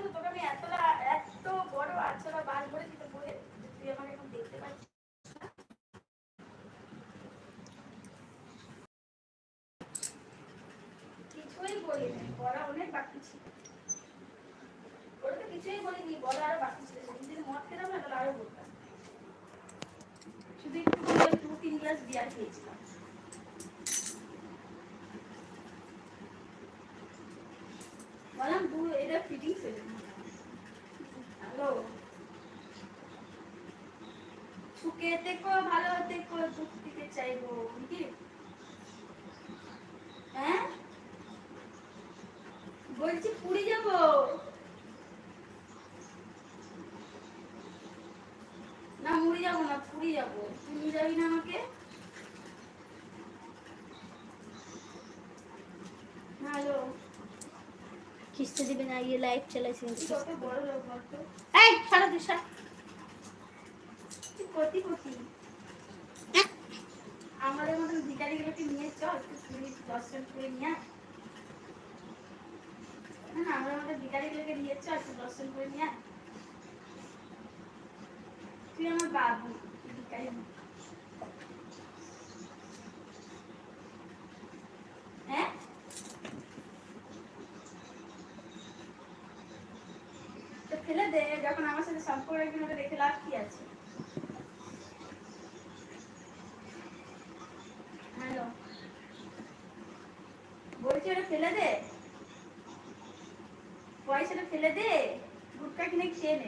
তো তোকে আমি এত বড় আচ্ছাটা বার করে দিতে বলে তুই আমাকে এখন দেখতে পাচ্ছিস কিছুই বলিনি, বলা অনেক বাকি ছিল। ওরা তো কিছুই বলিনি, বলা আরো বাকি ছিল। সেদিন যদি মদ খেতাম না তাহলে আরো বলতাম। শুধু একটু 2-3 গ্লাস বিয়ার খেয়েছিলাম। বললাম এটা ফিটিংস হয়েছে। হ্যালো, সুখে থেকো, ভালো থেকো, দুঃখ দিতে চাইবো কি? হ্যাঁ বলছি পুরী যাবো। না মুড়ি যাবো না, পুরী যাবো। তুই নিয়ে যাবি না আমাকে? হ্যালো, কিস্তি দিবে না, ইয়ে লাইভ চালাইছি। কত বড় লোক বলতো। এই সারা দিশা কতি কতি আমাদের মতন ভিখারিগুলোকে নিয়ে চল, একটু পুরী দর্শন করে নিয়ে আয়। না না, আমাদের মতো ভিখারিগুলোকে নিয়ে চল, একটু দর্শন করে নিয়ে আয়। তুই আমার বাবু, ভিখারি না। হ্যাঁ তো ফেলে দে, যখন আমার সাথে সম্পর্ক রাখবি ওটা রেখে লাভ কি আছে? হ্যালো, বলছি ওটা ফেলে দে, পয়সাটা ফেলে দে, গুটকা কিনে খেয়ে নে।